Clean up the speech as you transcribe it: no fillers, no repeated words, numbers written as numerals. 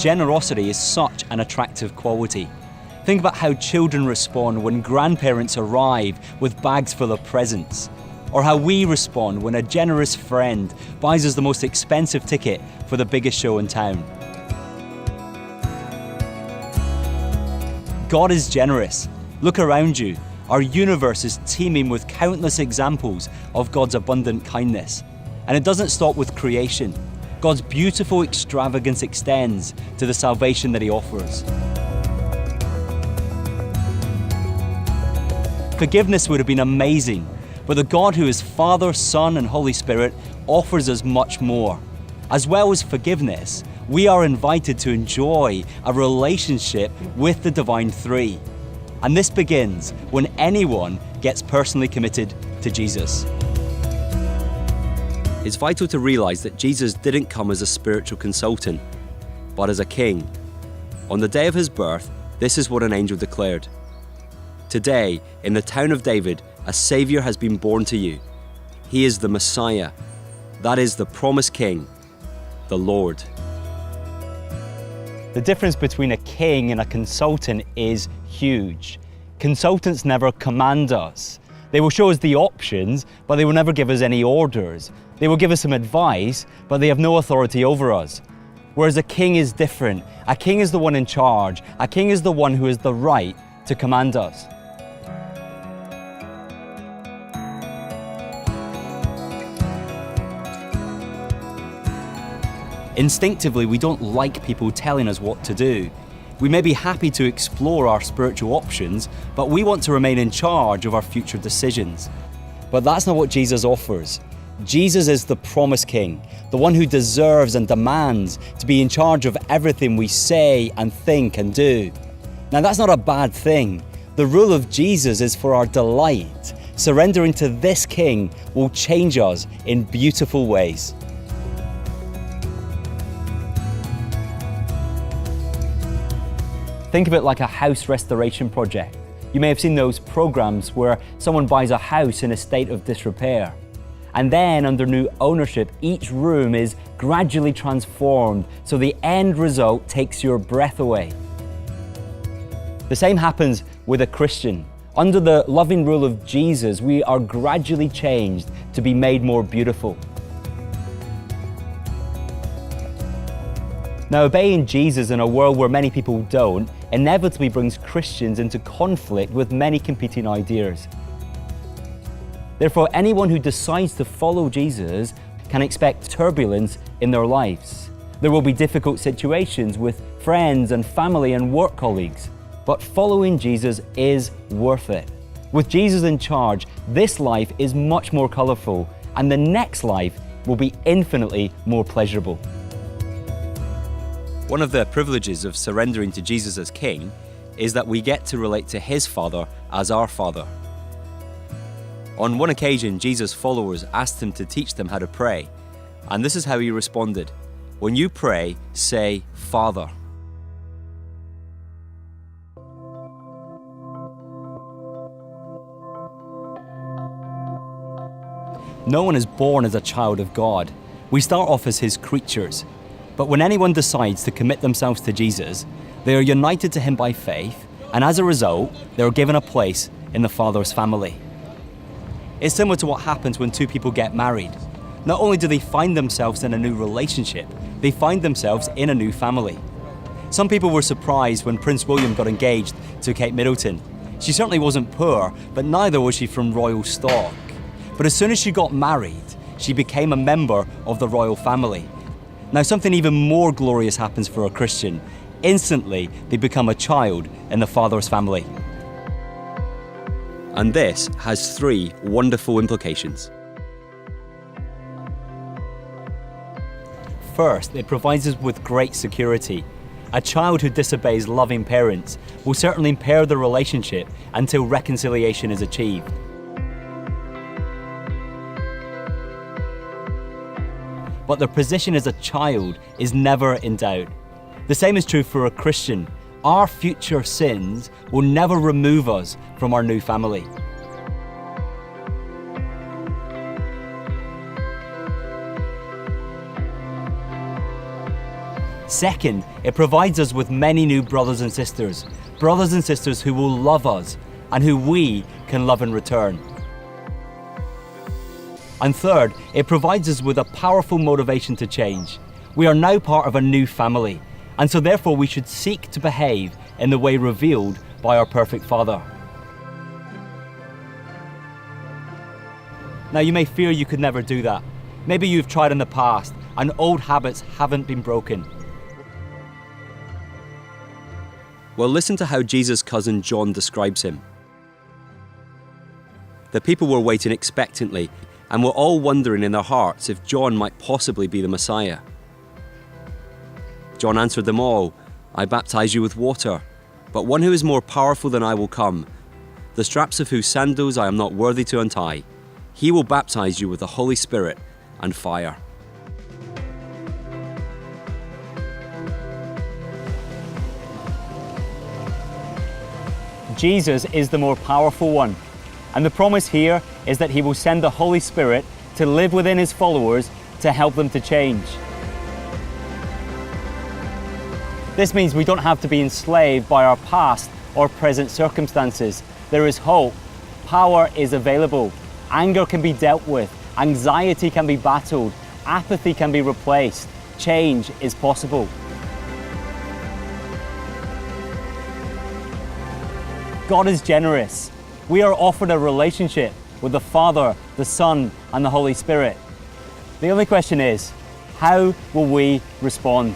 generosity is such an attractive quality. Think about how children respond when grandparents arrive with bags full of presents, or how we respond when a generous friend buys us the most expensive ticket for the biggest show in town. God is generous. Look around you. Our universe is teeming with countless examples of God's abundant kindness. And it doesn't stop with creation. God's beautiful extravagance extends to the salvation that He offers. Forgiveness would have been amazing, but the God who is Father, Son, and Holy Spirit offers us much more. As well as forgiveness, we are invited to enjoy a relationship with the Divine Three. And this begins when anyone gets personally committed to Jesus. It's vital to realize that Jesus didn't come as a spiritual consultant, but as a king. On the day of His birth, this is what an angel declared. Today, in the town of David, a Savior has been born to you. He is the Messiah, that is the promised King, the Lord. The difference between a king and a consultant is huge. Consultants never command us. They will show us the options, but they will never give us any orders. They will give us some advice, but they have no authority over us. Whereas a king is different. A king is the one in charge. A king is the one who has the right to command us. Instinctively, we don't like people telling us what to do. We may be happy to explore our spiritual options, but we want to remain in charge of our future decisions. But that's not what Jesus offers. Jesus is the promised King, the one who deserves and demands to be in charge of everything we say and think and do. Now, that's not a bad thing. The rule of Jesus is for our delight. Surrendering to this King will change us in beautiful ways. Think of it like a house restoration project. You may have seen those programs where someone buys a house in a state of disrepair. And then under new ownership, each room is gradually transformed so the end result takes your breath away. The same happens with a Christian. Under the loving rule of Jesus, we are gradually changed to be made more beautiful. Now, obeying Jesus in a world where many people don't inevitably brings Christians into conflict with many competing ideas. Therefore, anyone who decides to follow Jesus can expect turbulence in their lives. There will be difficult situations with friends and family and work colleagues, but following Jesus is worth it. With Jesus in charge, this life is much more colorful, and the next life will be infinitely more pleasurable. One of the privileges of surrendering to Jesus as King is that we get to relate to His Father as our Father. On one occasion, Jesus' followers asked Him to teach them how to pray, and this is how He responded. When you pray, say, Father. No one is born as a child of God. We start off as His creatures. But when anyone decides to commit themselves to Jesus, they are united to Him by faith, and as a result, they are given a place in the Father's family. It's similar to what happens when two people get married. Not only do they find themselves in a new relationship, they find themselves in a new family. Some people were surprised when Prince William got engaged to Kate Middleton. She certainly wasn't poor, but neither was she from royal stock. But as soon as she got married, she became a member of the royal family. Now, something even more glorious happens for a Christian. Instantly, they become a child in the Father's family. And this has three wonderful implications. First, it provides us with great security. A child who disobeys loving parents will certainly impair the relationship until reconciliation is achieved. But their position as a child is never in doubt. The same is true for a Christian. Our future sins will never remove us from our new family. Second, it provides us with many new brothers and sisters who will love us and who we can love in return. And third, it provides us with a powerful motivation to change. We are now part of a new family, and so therefore we should seek to behave in the way revealed by our perfect Father. Now you may fear you could never do that. Maybe you've tried in the past and old habits haven't been broken. Well, listen to how Jesus' cousin John describes him. The people were waiting expectantly and were all wondering in their hearts if John might possibly be the Messiah. John answered them all, "I baptize you with water, but one who is more powerful than I will come, the straps of whose sandals I am not worthy to untie. He will baptize you with the Holy Spirit and fire." Jesus is the more powerful one, and the promise here is that he will send the Holy Spirit to live within his followers to help them to change. This means we don't have to be enslaved by our past or present circumstances. There is hope. Power is available. Anger can be dealt with. Anxiety can be battled. Apathy can be replaced. Change is possible. God is generous. We are offered a relationship with the Father, the Son, and the Holy Spirit. The only question is, how will we respond?